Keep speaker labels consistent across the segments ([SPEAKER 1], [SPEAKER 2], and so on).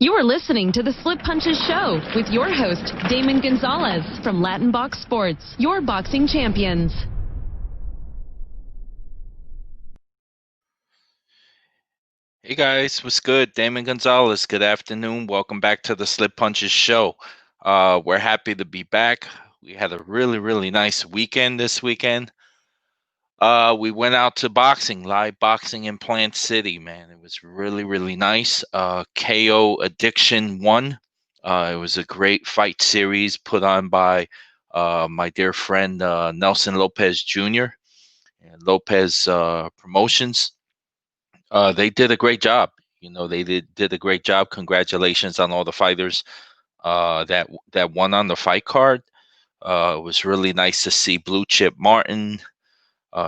[SPEAKER 1] You are listening to the Slip Punches Show with your host, Damon Gonzalez from Latin Box Sports, your boxing champions.
[SPEAKER 2] Hey guys, what's good? Damon Gonzalez. Good afternoon. Welcome back to the Slip Punches Show. We're happy to be back. We had a really nice weekend this weekend. We went out to live boxing in Plant City, man. It was really nice. KO Addiction won. It was a great fight series put on by my dear friend Nelson Lopez Jr. and Lopez Promotions. They did a great job. They did a great job. Congratulations on all the fighters that won on the fight card. It was really nice to see Blue Chip Martin,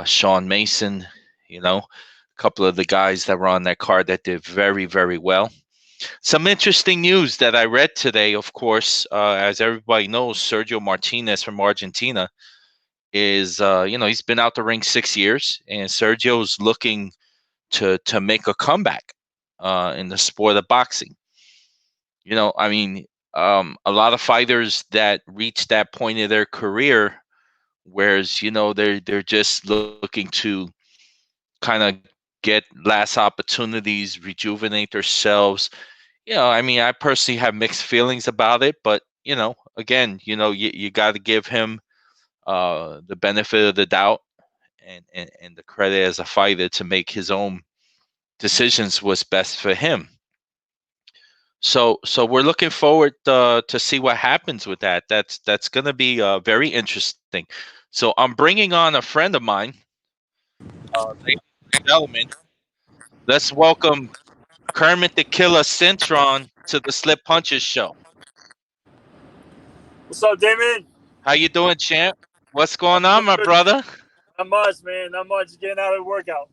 [SPEAKER 2] Sean Mason, a couple of the guys that were on that card that did very well. Some interesting news that I read today, of course, as everybody knows, Sergio Martinez from Argentina is, he's been out the ring 6 years, and Sergio's looking to make a comeback in the sport of boxing. A lot of fighters that reach that point of their career, whereas they're just looking to kind of get last opportunities, rejuvenate themselves. I personally have mixed feelings about it, but again, you got to give him the benefit of the doubt and the credit as a fighter to make his own decisions what's best for him. So we're looking forward to see what happens with that. That's going to be very interesting. So I'm bringing on a friend of mine, ladies and gentlemen. Let's welcome Kermit the Killer Cintron to the Slip Punches Show.
[SPEAKER 3] What's up, Damon?
[SPEAKER 2] How you doing, champ? What's going on, my brother?
[SPEAKER 3] Not much, man. Not much. Getting out of the workout.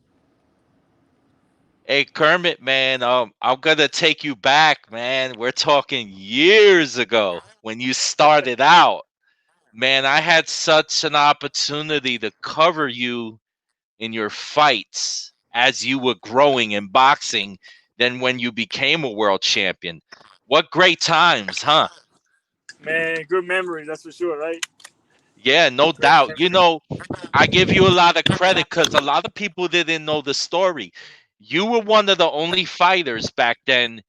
[SPEAKER 2] Hey, Kermit, man, I'm gonna take you back, man. We're talking years ago when you started out. Man, I had such an opportunity to cover you in your fights as you were growing in boxing than when you became a world champion. What great times, huh?
[SPEAKER 3] Man, good memories, that's for sure, right?
[SPEAKER 2] Yeah, no doubt. I give you a lot of credit because a lot of people didn't know the story. You were one of the only fighters back then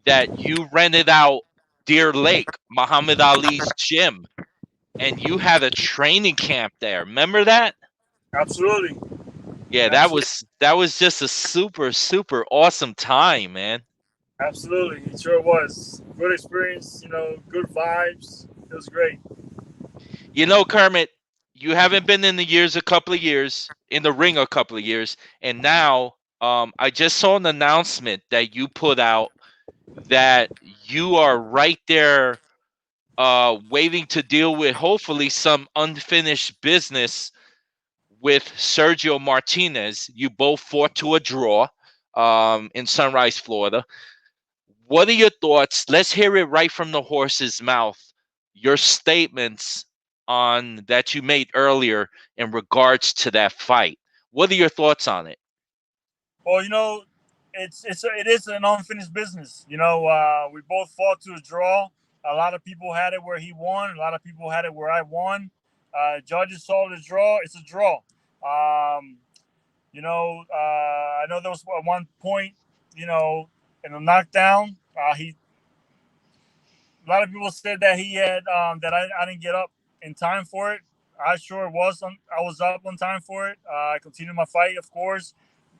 [SPEAKER 2] that you rented out Deer Lake, Muhammad Ali's gym, and you had a training camp there. Remember that?
[SPEAKER 3] Absolutely.
[SPEAKER 2] Yeah, that was just a super awesome time, man.
[SPEAKER 3] Absolutely. It sure was. Good experience, good vibes. It was great.
[SPEAKER 2] Kermit, you haven't been in a couple of years, in the ring a couple of years, and now I just saw an announcement that you put out that you are right there waiting to deal with hopefully some unfinished business with Sergio Martinez. You both fought to a draw in Sunrise, Florida. What are your thoughts? Let's hear it right from the horse's mouth. Your statements on that you made earlier in regards to that fight. What are your thoughts on it?
[SPEAKER 3] Well, it is an unfinished business. We both fought to a draw. A lot of people had it where he won. A lot of people had it where I won. Judges saw the draw. It's a draw. I know there was at one point, in a knockdown, a lot of people said that he had that I didn't get up in time for it. I sure was. I was up on time for it. I continued my fight, of course.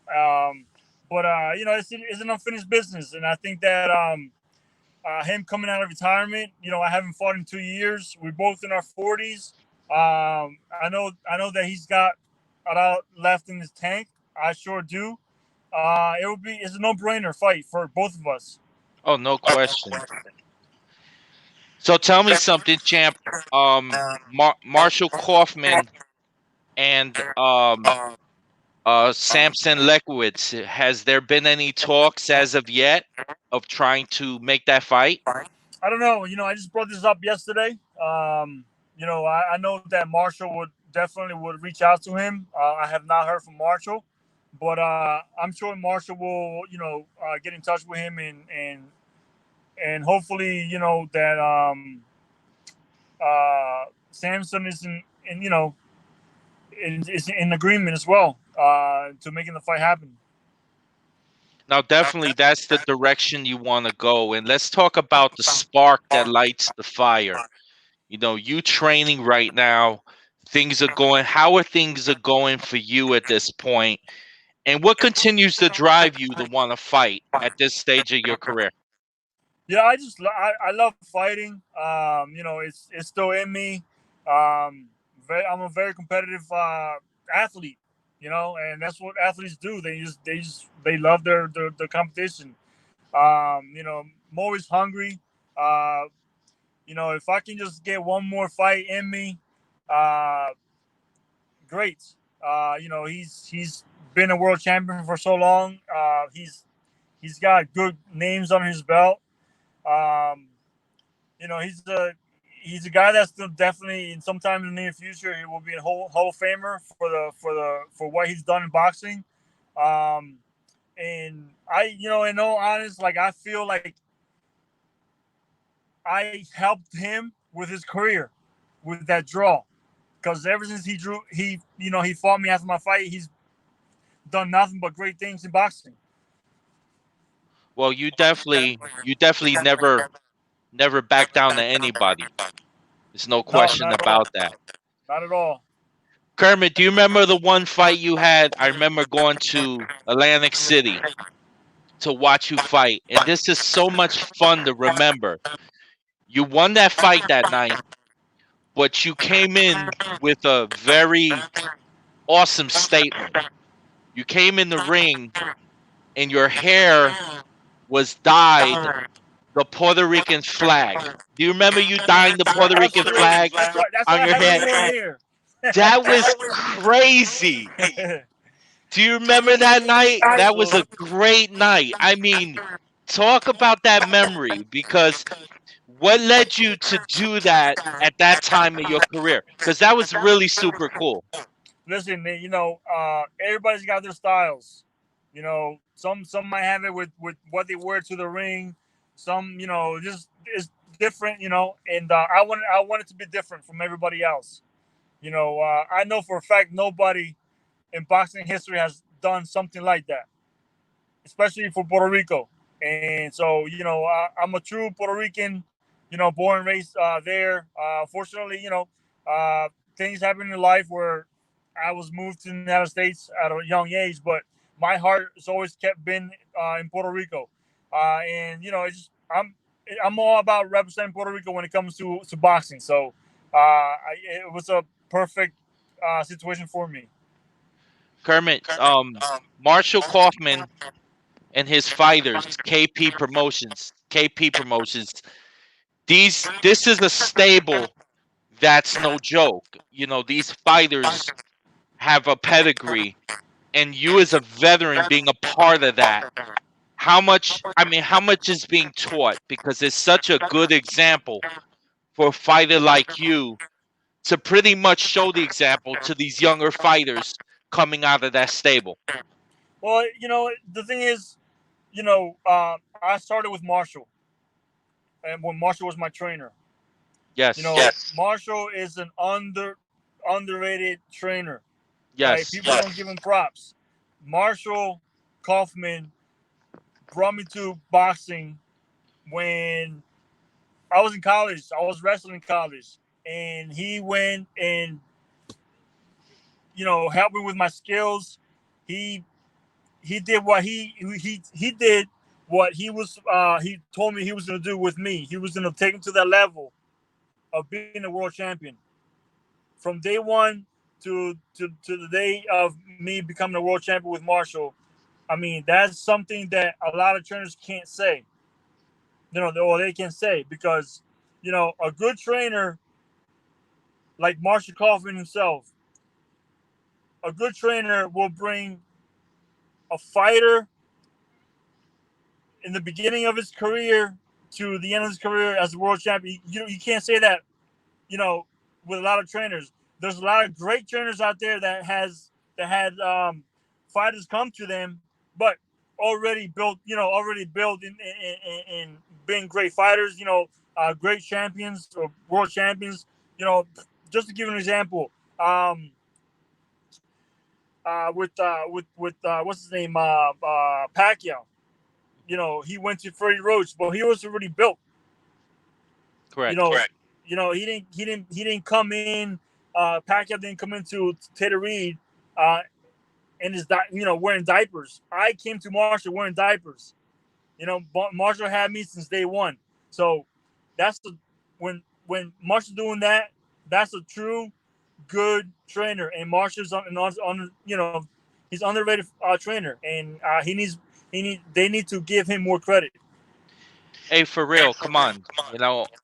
[SPEAKER 3] But it's an unfinished business, and I think that him coming out of retirement, I haven't fought in 2 years. We're both in our 40s. I know that he's got a lot left in his tank. I sure do. It's a no-brainer fight for both of us.
[SPEAKER 2] Oh, no question. So tell me something, champ. Marshall Kaufman and Samson Lekowitz. Has there been any talks as of yet of trying to make that fight?
[SPEAKER 3] I don't know. I just brought this up yesterday. I know that Marshall would reach out to him. I have not heard from Marshall, but I'm sure Marshall will, get in touch with him and and hopefully, that Samson is in is in agreement as well to making the fight happen.
[SPEAKER 2] Now, definitely, that's the direction you want to go. And let's talk about the spark that lights the fire. You training right now. Things are going. How are things are going for you at this point? And what continues to drive you to want to fight at this stage of your career?
[SPEAKER 3] Yeah, I love fighting. It's still in me. I'm a very competitive athlete. And that's what athletes do. They love their competition. I'm always hungry. Uh, if I can just get one more fight in me, uh, great. He's been a world champion for so long. He's got good names under his belt. Um, he's a guy that's still definitely in sometime in the near future he will be a Hall of Famer for what he's done in boxing. Um, and in all honest, like I feel like I helped him with his career with that draw because ever since he fought me after my fight, he's done nothing but great things in boxing.
[SPEAKER 2] Well, you definitely never back down to anybody. There's no
[SPEAKER 3] No,
[SPEAKER 2] question
[SPEAKER 3] not at all.
[SPEAKER 2] about that.
[SPEAKER 3] Not at all.
[SPEAKER 2] Kermit, do you remember the one fight you had? I remember going to Atlantic City to watch you fight, and this is so much fun to remember. You won that fight that night, but you came in with a very awesome statement. You came in the ring, and your hair was dyed the Puerto Rican flag. Do you remember you dyeing the Puerto Rican
[SPEAKER 3] Absolutely.
[SPEAKER 2] flag
[SPEAKER 3] That's
[SPEAKER 2] on
[SPEAKER 3] why I
[SPEAKER 2] your
[SPEAKER 3] have
[SPEAKER 2] head?
[SPEAKER 3] it on here.
[SPEAKER 2] That was crazy. Do you remember that night? That was a
[SPEAKER 3] Absolutely.
[SPEAKER 2] great night. I mean, talk about that memory because what led you to do that at that time of your career? Because that was really super cool.
[SPEAKER 3] Listen, man, everybody's got their styles. Some might have it with what they wear to the ring. Some, just is different. And I want it to be different from everybody else. I know for a fact nobody in boxing history has done something like that, especially for Puerto Rico. And so, I'm a true Puerto Rican, born and raised there. Fortunately, things happen in life where I was moved to the United States at a young age, but my heart has always kept been in Puerto Rico. And I'm all about representing Puerto Rico when it comes to boxing. So it was a perfect situation for me.
[SPEAKER 2] Kermit, Marshall Kaufman and his fighters, KP Promotions. This is a stable that's no joke. These fighters have a pedigree, and you as a veteran being a part of that. How much is being taught? Because it's such a good example for a fighter like you to pretty much show the example to these younger fighters coming out of that stable.
[SPEAKER 3] Well, the thing is, I started with Marshall, and when Marshall was my trainer,
[SPEAKER 2] Yes,
[SPEAKER 3] Marshall is an underrated trainer. Right?
[SPEAKER 2] yes.
[SPEAKER 3] People don't give him props. Marshall Kaufman brought me to boxing when I was in college. I was wrestling in college, and he went and helped me with my skills. He he did what he did what he told me he was going to do with me. He was going to take him to that level of being a world champion. From day one to the day of me becoming a world champion with Marshall, I mean, that's something that a lot of trainers can't say. Or they can say because, a good trainer like Marshall Kaufman himself, a good trainer will bring a fighter in the beginning of his career to the end of his career as a world champion. You can't say that, you know, with a lot of trainers. There's a lot of great trainers out there that had fighters come to them, but already built, in being great fighters, great champions or world champions. Just to give an example, with what's his name, Pacquiao. He went to Freddie Roach, but he was already built.
[SPEAKER 2] Correct.
[SPEAKER 3] Correct. He didn't come in. Pacquiao didn't come into Tater Reed, and wearing diapers. I came to Marshall wearing diapers. Marshall had me since day one. So that's when Marshall's doing that. That's a true good trainer, and Marshall's he's underrated trainer, and they need to give him more credit.
[SPEAKER 2] Hey, for real, come on.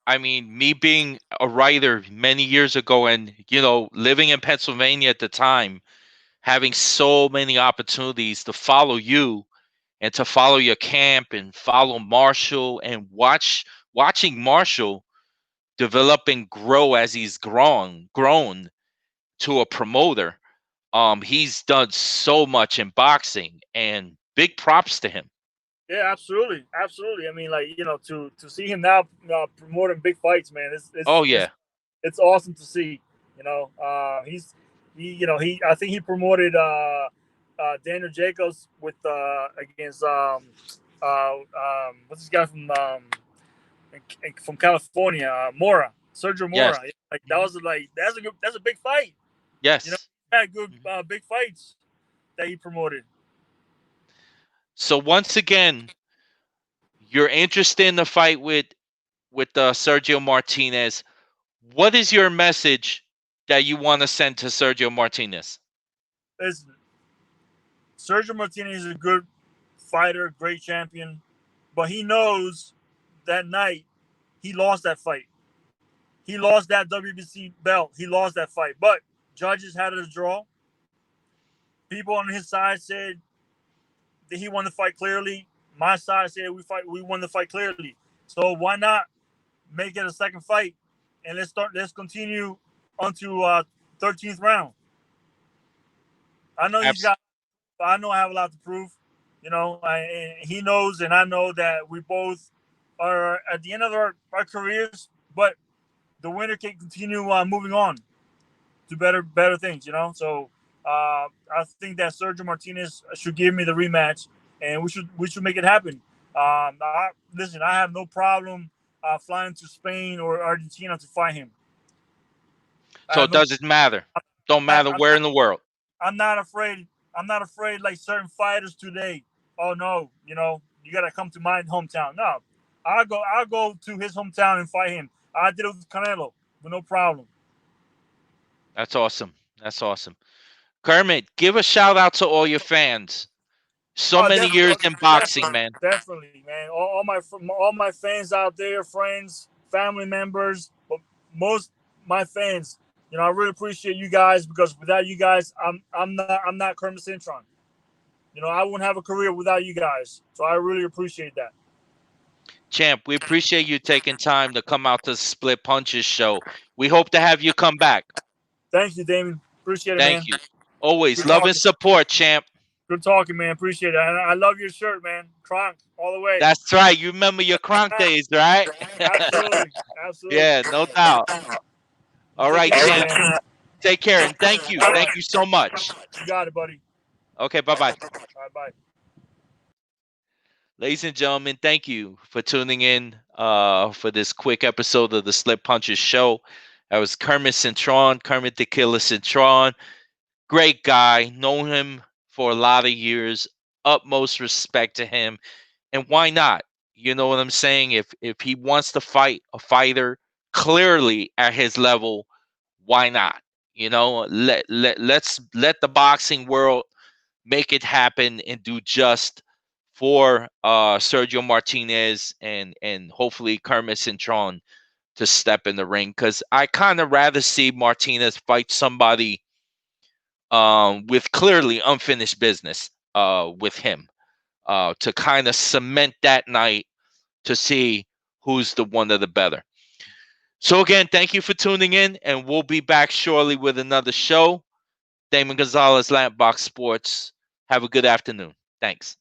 [SPEAKER 2] I mean, me being a writer many years ago and, living in Pennsylvania at the time, having so many opportunities to follow you and to follow your camp and follow Marshall and watching Marshall develop and grow as he's grown to a promoter. He's done so much in boxing, and big props to him.
[SPEAKER 3] Yeah, absolutely, absolutely. I mean, to see him now promoting big fights, man. It's awesome to see. I think he promoted Daniel Jacobs with against what's this guy from California, Mora, Sergio Mora.
[SPEAKER 2] Yes.
[SPEAKER 3] That's a big fight.
[SPEAKER 2] Yes.
[SPEAKER 3] Had good big fights that he promoted.
[SPEAKER 2] So once again, you're interested in the fight with Sergio Martinez. What is your message that you want to send to Sergio Martinez?
[SPEAKER 3] Listen, Sergio Martinez is a good fighter, great champion, but he knows that night he lost that fight. He lost that WBC belt. He lost that fight, but judges had it a draw. People on his side said that he won the fight clearly. My side said we won the fight clearly. So why not make it a second fight, and let's continue onto 13th round. I know I know I have a lot to prove, and he knows, and I know that we both are at the end of our careers, but the winner can continue moving on to better things, So I think that Sergio Martinez should give me the rematch, and we should make it happen. Listen, I have no problem flying to Spain or Argentina to fight him.
[SPEAKER 2] So does it matter? Don't matter where in the world.
[SPEAKER 3] I'm not afraid. I'm not afraid like certain fighters today. Oh no, you gotta come to my hometown. No, I'll go to his hometown and fight him. I did it with Canelo with no problem.
[SPEAKER 2] That's awesome. That's awesome. Kermit, give a shout out to all your fans. So many years in boxing, man.
[SPEAKER 3] Definitely, man. All my fans out there, friends, family members, most my fans. I really appreciate you guys, because without you guys, I'm not Kermit Cintron. I wouldn't have a career without you guys. So I really appreciate that.
[SPEAKER 2] Champ, we appreciate you taking time to come out to the Split Punches show. We hope to have you come back.
[SPEAKER 3] Thank you, Damon. Appreciate it, man.
[SPEAKER 2] Thank you. Always love and support, champ.
[SPEAKER 3] Good talking, man. Appreciate it. And I love your shirt, man. Kronk all the way.
[SPEAKER 2] That's right. You remember your Kronk days, right?
[SPEAKER 3] Absolutely.
[SPEAKER 2] Yeah, no doubt. All right, champ. Take care, and thank you. Thank you so much.
[SPEAKER 3] You got it, buddy.
[SPEAKER 2] Okay, bye-bye.
[SPEAKER 3] All right, bye.
[SPEAKER 2] Ladies and gentlemen, thank you for tuning in for this quick episode of the Split Punches show. That was Kermit Cintron, Kermit the Killer Cintron. Great guy. Known him for a lot of years. Utmost respect to him. And why not? You know what I'm saying? If he wants to fight a fighter clearly at his level, why not? Let's let the boxing world make it happen and do just for Sergio Martinez and hopefully Kermit Cintron to step in the ring, because I kind of rather see Martinez fight somebody with clearly unfinished business with him to kind of cement that night to see who's the one of the better. So again, thank you for tuning in, and we'll be back shortly with another show. Damon Gonzalez, Latin Box Sports. Have a good afternoon. Thanks.